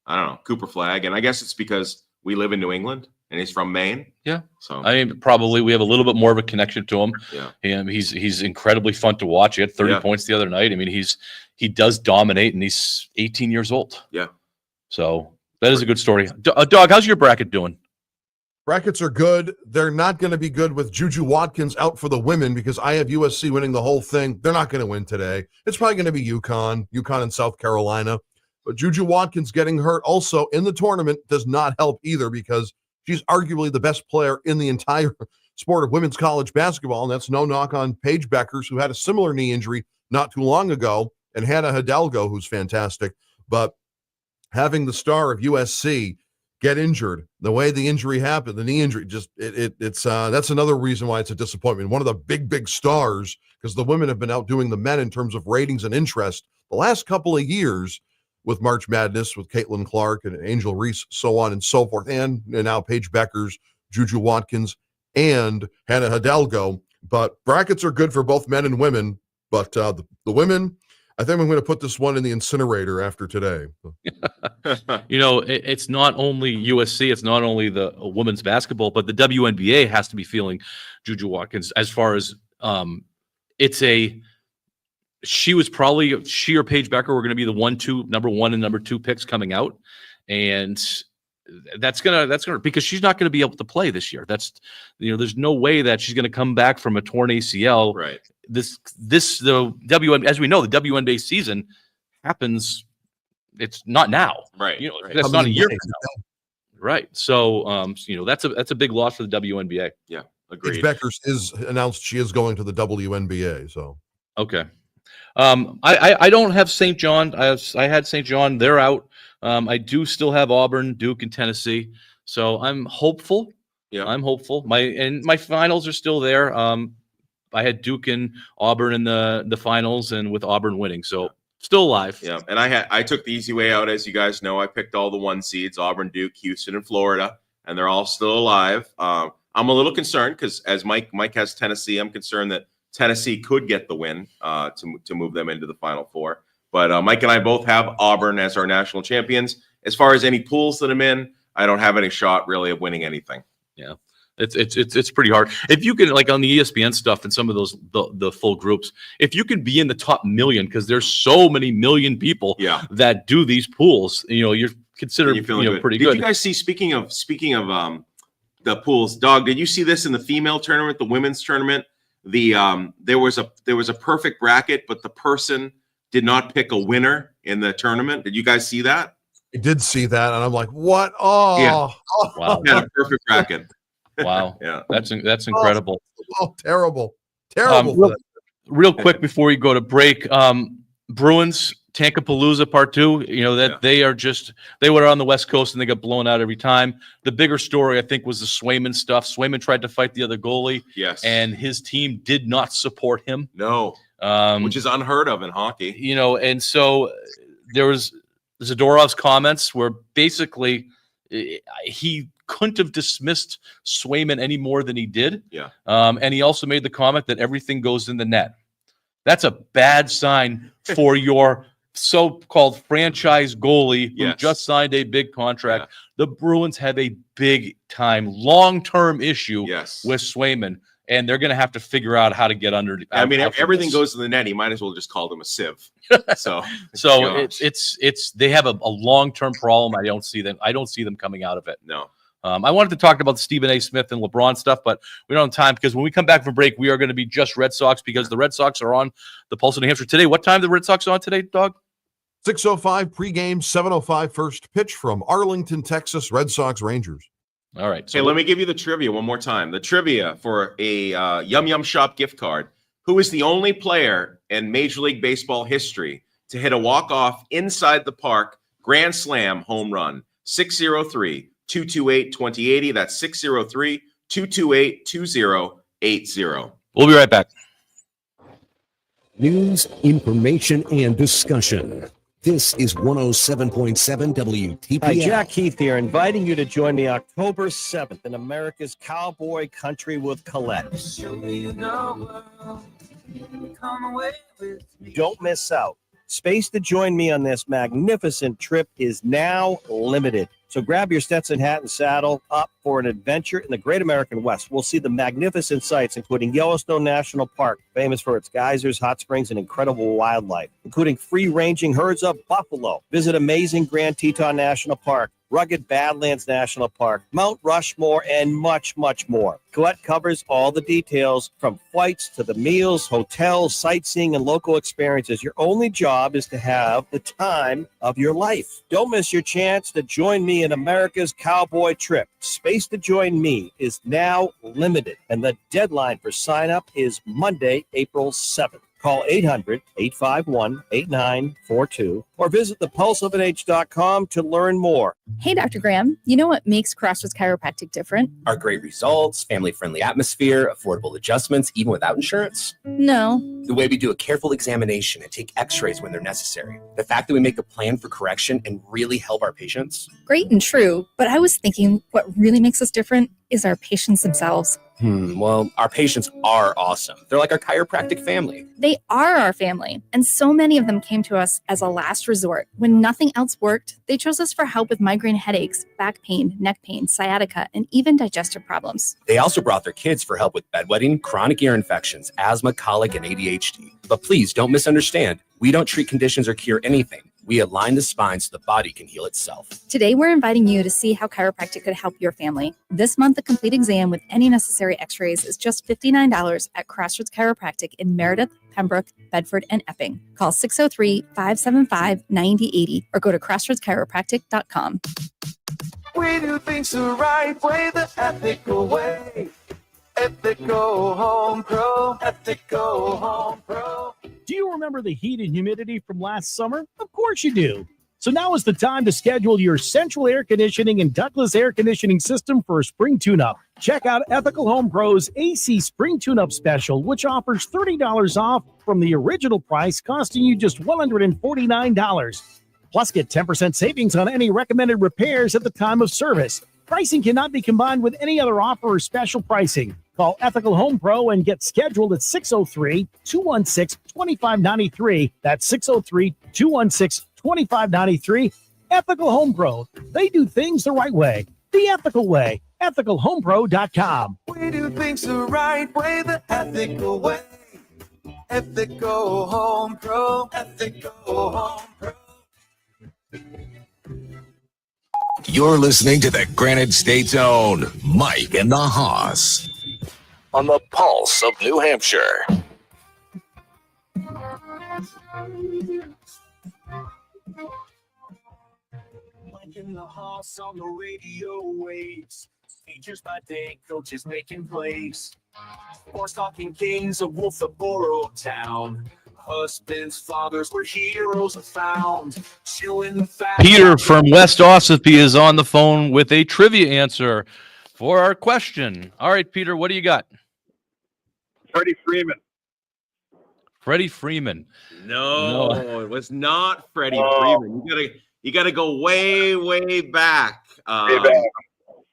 I don't know, Cooper Flag. And I guess it's because we live in New England and he's from Maine. Yeah. So I mean, probably we have a little bit more of a connection to him. Yeah. And he's incredibly fun to watch. He had 30 points the other night. I mean, he does dominate and he's 18 years old. Yeah. So that is a good story. Dog, how's your bracket doing? Brackets are good. They're not going to be good with Juju Watkins out for the women because I have USC winning the whole thing. They're not going to win today. It's probably going to be UConn and South Carolina. But Juju Watkins getting hurt also in the tournament does not help either because she's arguably the best player in the entire sport of women's college basketball. And that's no knock on Paige Beckers, who had a similar knee injury not too long ago, and Hannah Hidalgo, who's fantastic. But having the star of USC get injured, the way the injury happened, the knee injury, it's that's another reason why it's a disappointment. One of the big stars, because the women have been outdoing the men in terms of ratings and interest the last couple of years with March Madness, with Caitlin Clark and Angel Reese, so on and so forth, and now Paige Beckers, Juju Watkins, and Hannah Hidalgo. But brackets are good for both men and women, but the women, I think I'm going to put this one in the incinerator after today. It's not only USC, it's not only the women's basketball, but the WNBA has to be feeling Juju Watkins as far as she or Paige Becker were going to be the number 1 and number 2 picks coming out. And that's gonna because she's not going to be able to play this year. There's no way that she's going to come back from a torn ACL. Right. As we know, the WNBA season happens. It's not now. Right. That's not a year from now. Right. So, that's a big loss for the WNBA. Yeah. Agreed. Paige Beckers is announced she is going to the WNBA. So. Okay. I don't have St. John. I had St. John. They're out. I do still have Auburn, Duke, and Tennessee. So I'm hopeful. Yeah. I'm hopeful. My finals are still there. I had Duke and Auburn in the finals, and with Auburn winning, so still alive. Yeah, and I took the easy way out, as you guys know. I picked all the 1 seeds: Auburn, Duke, Houston, and Florida, and they're all still alive. I'm a little concerned because as Mike has Tennessee, I'm concerned that Tennessee could get the win to move them into the Final Four. But Mike and I both have Auburn as our national champions. As far as any pools that I'm in, I don't have any shot really of winning anything. Yeah. It's pretty hard. If you can, like on the ESPN stuff and some of those the full groups, if you can be in the top million, because there's so many million people that do these pools, you're considered pretty good. Did you guys see? Speaking of the pools, Dog, did you see this in the female tournament, the women's tournament? There was a perfect bracket, but the person did not pick a winner in the tournament. Did you guys see that? I did see that, and I'm like, what? Oh, yeah. Wow. Yeah, a perfect bracket. Wow. Yeah. That's incredible. Terrible. Real quick before you go to break, Bruins Tankapalooza Part 2. They were on the West Coast and they got blown out every time. The bigger story, I think, was the Swayman stuff. Swayman tried to fight the other goalie. Yes. And his team did not support him. No. Which is unheard of in hockey. And so there was Zadorov's comments where basically he couldn't have dismissed Swayman any more than he did. Yeah. And he also made the comment that everything goes in the net. That's a bad sign for your so-called franchise goalie who just signed a big contract. The Bruins have a big-time, long-term issue with Swayman, and they're going to have to figure out how to get under. I mean, if everything goes in the net, he might as well just call them a sieve. So it's they have a long-term problem. I don't see them coming out of it. No. I wanted to talk about the Stephen A. Smith and LeBron stuff, but we don't have time because when we come back from break, we are going to be just Red Sox because the Red Sox are on the Pulse of New Hampshire today. What time are the Red Sox on today, Dog? 6:05 pregame, 7:05 first pitch from Arlington, Texas, Red Sox Rangers. All right. So let me give you the trivia one more time. The trivia for a Yum Yum Shop gift card. Who is the only player in Major League Baseball history to hit a walk-off inside the park grand slam home run? 603-228-2080. That's 603-228-2080. We'll be right back. News, information, and discussion. This is 107.7 WTPL. Hi, Jack Heath here, inviting you to join me October 7th in America's Cowboy Country with Colette. Don't miss out. Space to join me on this magnificent trip is now limited. So grab your Stetson hat and saddle up for an adventure in the Great American West. We'll see the magnificent sights, including Yellowstone National Park, famous for its geysers, hot springs, and incredible wildlife, including free-ranging herds of buffalo. Visit amazing Grand Teton National Park, rugged Badlands National Park, Mount Rushmore, and much, much more. Colette covers all the details, from flights to the meals, hotels, sightseeing, and local experiences. Your only job is to have the time of your life. Don't miss your chance to join me in America's Cowboy Trip. Space to join me is now limited, and the deadline for sign-up is Monday, April 7th. Call 800-851-8942 or visit thepulseofanh.com to learn more. Hey, Dr. Graham, you know what makes Crossroads Chiropractic different? Our great results, family-friendly atmosphere, affordable adjustments, even without insurance. No. The way we do a careful examination and take x-rays when they're necessary. The fact that we make a plan for correction and really help our patients. Great and true, but I was thinking what really makes us different is our patients themselves. Well, our patients are awesome. They're like our chiropractic family. They are our family, and so many of them came to us as a last resort. When nothing else worked, they chose us for help with migraine headaches, back pain, neck pain, sciatica, and even digestive problems. They also brought their kids for help with bedwetting, chronic ear infections, asthma, colic, and ADHD. But please don't misunderstand. We don't treat conditions or cure anything. We align the spine so the body can heal itself. Today, we're inviting you to see how chiropractic could help your family. This month, a complete exam with any necessary x-rays is just $59 at Crossroads Chiropractic in Meredith, Pembroke, Bedford, and Epping. Call 603-575-9080 or go to crossroadschiropractic.com. We do things the right way, the ethical way. Ethical Home Pro, Ethical Home Pro. Do you remember the heat and humidity from last summer? Of course you do. So now is the time to schedule your central air conditioning and ductless air conditioning system for a spring tune-up. Check out Ethical Home Pro's AC Spring Tune-Up Special, which offers $30 off from the original price, costing you just $149. Plus, get 10% savings on any recommended repairs at the time of service. Pricing cannot be combined with any other offer or special pricing. Call Ethical Home Pro and get scheduled at 603-216-2593. That's 603-216-2593. Ethical Home Pro. They do things the right way. The ethical way. EthicalHomePro.com. We do things the right way, the ethical way. Ethical Home Pro. Ethical Home Pro. You're listening to the Granite State's own Mike and the Hoss on the Pulse of New Hampshire. Mike and the Hoss on the radio waves. Features by day, coaches making plays. Horse talking kings of Wolfboro town. Husbands, fathers, where heroes are found. Chilling the fat. Peter from West Ossipee is on the phone with a trivia answer for our question. All right, Peter, what do you got? Freddie Freeman. Freddie Freeman. No, it was not Freddie Freeman. You gotta go way back.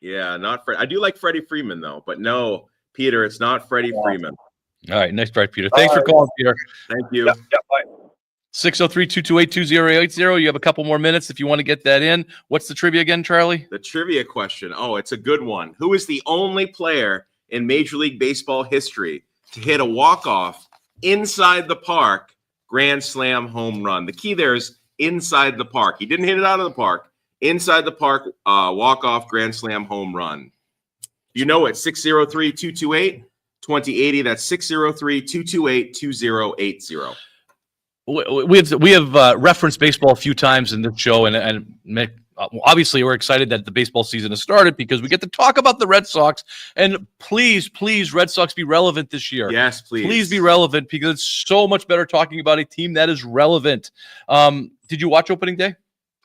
Yeah, not Fred. I do like Freddie Freeman though, but no, Peter, it's not Freddie Freeman. All right, nice try, Peter. Thanks for calling, Peter. Thank you. Yep, bye. 603-228-2080. You have a couple more minutes if you want to get that in. What's the trivia again, Charlie? The trivia question. Oh, it's a good one. Who is the only player in Major League Baseball history to hit a walk-off inside the park grand slam home run? The key there is inside the park. He didn't hit it out of the park. Inside the park, walk-off grand slam home run. You know it. 603-228-2080. That's 603-228-2080. We have referenced baseball a few times in this show, and obviously we're excited that the baseball season has started because we get to talk about the Red Sox. And please, Red Sox, be relevant this year. Yes, please. Please be relevant because it's so much better talking about a team that is relevant. Did you watch opening day?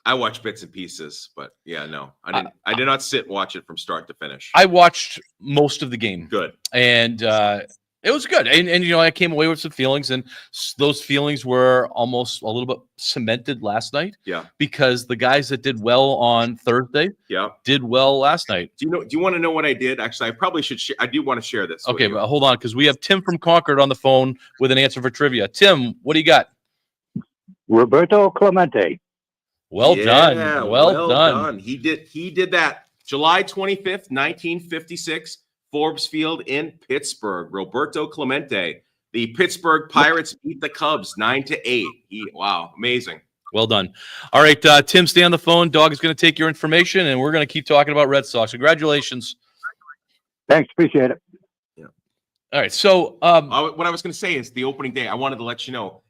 I watched bits and pieces, but yeah, no, I didn't. I did not sit and watch it from start to finish. I watched most of the game. Good. And it was good. And you know, I came away with some feelings, and those feelings were almost a little bit cemented last night. Yeah. Because the guys that did well on Thursday did well last night. Do you want to know what I did? Actually, I probably should share. I do want to share this. Okay, but hold on, because we have Tim from Concord on the phone with an answer for trivia. Tim, what do you got? Roberto Clemente. Well done. Well done. He did that July 25th, 1956, Forbes Field in Pittsburgh. Roberto Clemente. The Pittsburgh Pirates beat the Cubs 9-8. Wow, amazing. Well done. All right, Tim, stay on the phone. Dog is going to take your information, and we're going to keep talking about Red Sox. Congratulations. Thanks, appreciate it. Yeah. All right, so what I was going to say is the opening day. I wanted to let you know.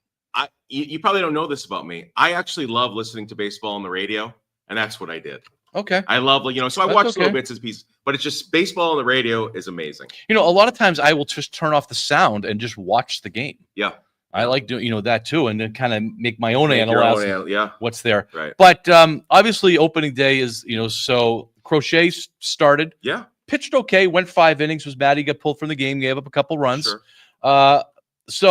You probably don't know this about me. I actually love listening to baseball on the radio, and that's what I did. Okay. I love, so I watch little bits and pieces, but it's just baseball on the radio is amazing. You know, a lot of times I will just turn off the sound and just watch the game. Yeah. I like doing, that too, and then kind of make my own analysis. Yeah. What's there. Right. But obviously opening day is, so Crochet started. Yeah. Pitched okay, went 5 innings, was bad. He got pulled from the game, gave up a couple runs. Sure.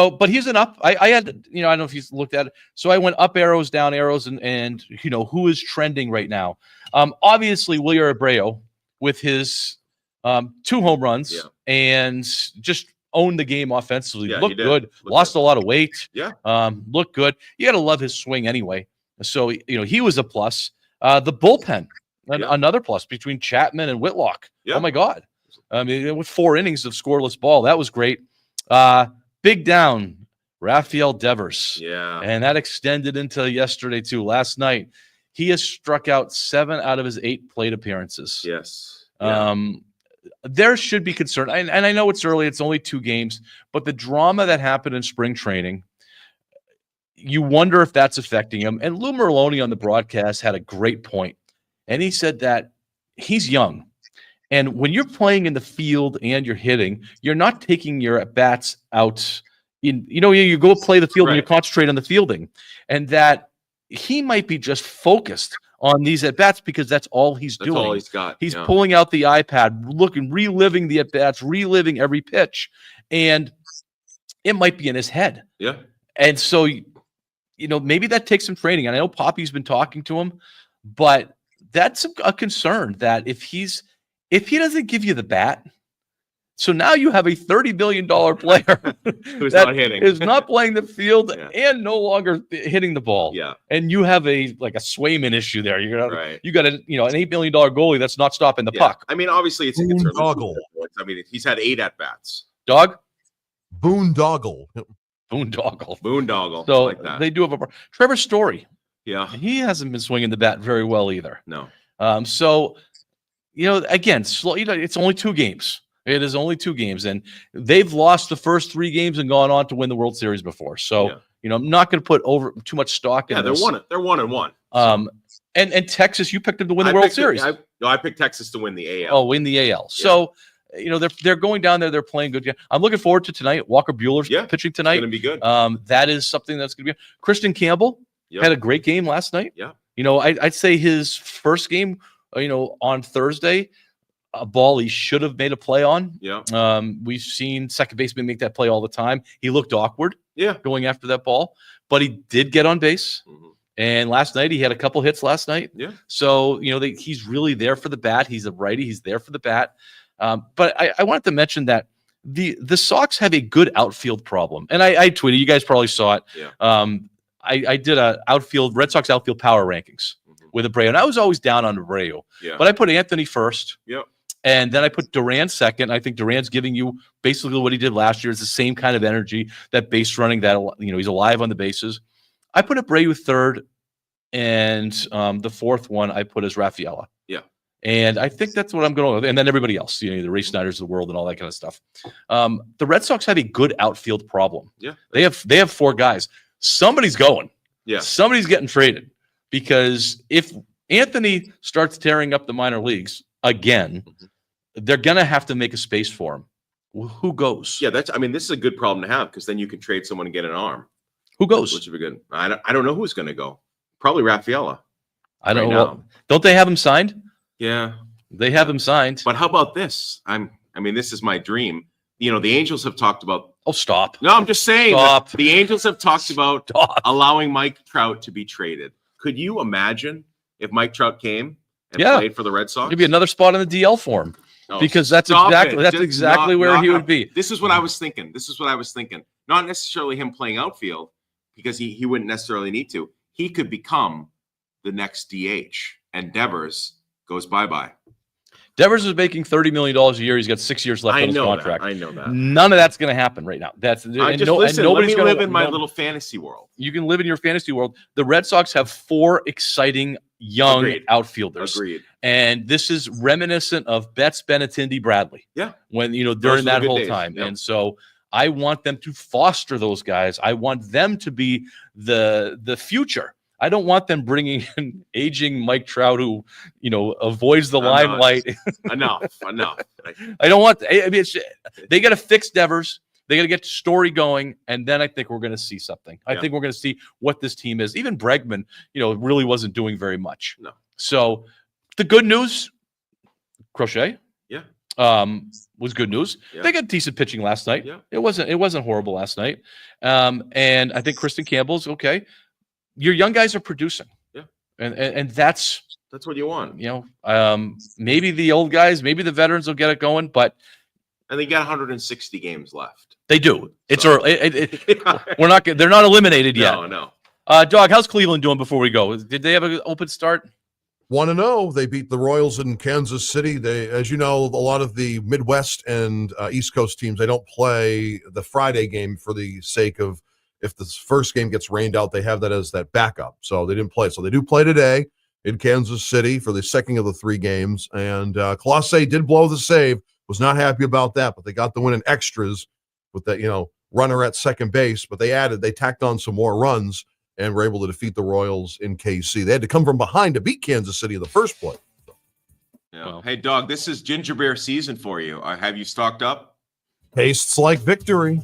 But he's an up. I had, I don't know if he's looked at it. So I went up arrows, down arrows, and who is trending right now. Obviously, Wilyer Abreu with his 2 home runs and just owned the game offensively. Yeah, looked good. Lost a lot of weight. Yeah. Looked good. You got to love his swing anyway. So, he was a plus. The bullpen, another plus between Chapman and Whitlock. Yeah. Oh, my God. I mean, with 4 innings of scoreless ball. That was great. Big down, Rafael Devers. Yeah. And that extended into yesterday, too. Last night, he has struck out 7 out of his 8 plate appearances. Yes. There should be concern. And I know it's early. It's only 2 games. But the drama that happened in spring training, you wonder if that's affecting him. And Lou Merloni on the broadcast had a great point. And he said that he's young. And when you're playing in the field and you're hitting, you're not taking your at-bats out. You go play the field and you concentrate on the fielding. And that he might be just focused on these at-bats because that's all he's doing. That's all he's got. He's pulling out the iPad, reliving the at-bats, reliving every pitch. And it might be in his head. Yeah. And so, maybe that takes some training. And I know Poppy's been talking to him, but that's a concern that if he doesn't give you the bat, So now you have a $30 million player Who's that not hitting. is not playing the field and no longer hitting the ball. Yeah. And you have a Swayman issue there. You got an $8 million goalie that's not stopping the puck. I mean, obviously it's a concern. Boondoggle. I mean, he's had 8 at bats. Dog? Boondoggle. Boondoggle. So like that. they do have a Trevor Story. Yeah. He hasn't been swinging the bat very well either. No. So, again, slow. It's only 2 games. It is only 2 games, and they've lost the first 3 games and gone on to win the World Series before. So, I'm not going to put over too much stock in this. They're 1-1. And Texas, you picked them to win the World Series. I picked Texas to win the AL. Oh, win the AL. So, they're going down there. They're playing good. I'm looking forward to tonight. Walker Buehler's pitching tonight. It's going to be good. That is something that's going to be. Kristen Campbell had a great game last night. Yeah. I'd say his first game, on Thursday, a ball he should have made a play on. Yeah. We've seen second basemen make that play all the time. He looked awkward. Going after that ball, but he did get on base. And last night he had a couple hits last night. Yeah. So he's really there for the bat. He's a righty. He's there for the bat. But I wanted to mention that the Sox have a good outfield problem, and I tweeted. You guys probably saw it. Yeah. I did a Red Sox outfield power rankings with Abreu, and I was always down on Abreu. Yeah. But I put Anthony first. Yep. And then I put Duran second. I think Duran's giving you basically what he did last year. It's the same kind of energy, that base running, that he's alive on the bases. I put Abreu third, and the fourth one I put as Rafaela. Yeah. And I think that's what I'm going to. And then everybody else, the Ray Snyders of the world and all that kind of stuff. The Red Sox have a good outfield problem. Yeah. They have 4 guys. Somebody's going. Yeah. Somebody's getting traded, because if Anthony starts tearing up the minor leagues again, they're going to have to make a space for him. Who goes? Yeah, this is a good problem to have, because then you can trade someone and get an arm. Who goes? Which would be good. I don't know who's going to go. Probably Rafaela. I don't know. Don't they have him signed? Yeah. They have him signed. But how about this? This is my dream. The Angels have talked about. Oh, stop. No, I'm just saying. Stop. The Angels have talked about allowing Mike Trout to be traded. Could you imagine if Mike Trout came and played for the Red Sox? It'd be another spot on the DL for him. Oh, because that's exactly where he would be. This is what I was thinking. Not necessarily him playing outfield, because he wouldn't necessarily need to. He could become the next DH, and Devers goes bye-bye. Devers is making $30 million a year. He's got 6 years left on his contract. I know that. None of that's going to happen right now. Listen, let me live in my little fantasy world. You can live in your fantasy world. The Red Sox have 4 exciting young outfielders. Agreed. And this is reminiscent of Betts, Benintendi, Bradley. Yeah. When, during that whole days. time. Yep. And so I want them to foster those guys. I want them to be the future. I don't want them bringing in aging Mike Trout, who, avoids the limelight. Enough. I don't want. They got to fix Devers. They got to get Story going, and then I think we're going to see something. I think we're going to see what this team is. Even Bregman, really wasn't doing very much. No. So the good news, Crochet. Yeah. Was good news. Yeah. They got decent pitching last night. Yeah. It wasn't horrible last night. And I think Kristen Campbell's okay. Your young guys are producing. Yeah. And that's what you want. Maybe the old guys, maybe the veterans will get it going, but and they got 160 games left. They do. It's early. They're not eliminated yet. No. Dog, how's Cleveland doing before we go? Did they have an open start? 1-0. They beat the Royals in Kansas City. They, as you know, a lot of the Midwest and East Coast teams, they don't play the Friday game for the sake of, if the first game gets rained out, they have that as that backup. So they didn't play. So they do play today in Kansas City for the second of the 3 games. And Colossae did blow the save. Was not happy about that, but they got the win in extras with that, runner at second base. But they tacked on some more runs and were able to defeat the Royals in KC. They had to come from behind to beat Kansas City in the first play. Yeah. Well, hey, Dog, this is ginger beer season for you. Have you stocked up? Tastes like victory.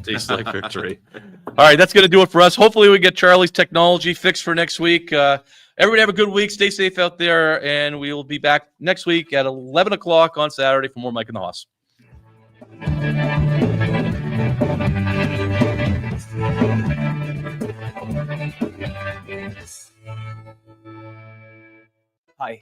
Tastes like victory. All right, that's going to do it for us. Hopefully we get Charlie's technology fixed for next week. Everybody have a good week. Stay safe out there, and we will be back next week at 11 o'clock on Saturday for more Mike and the Hoss. Hi,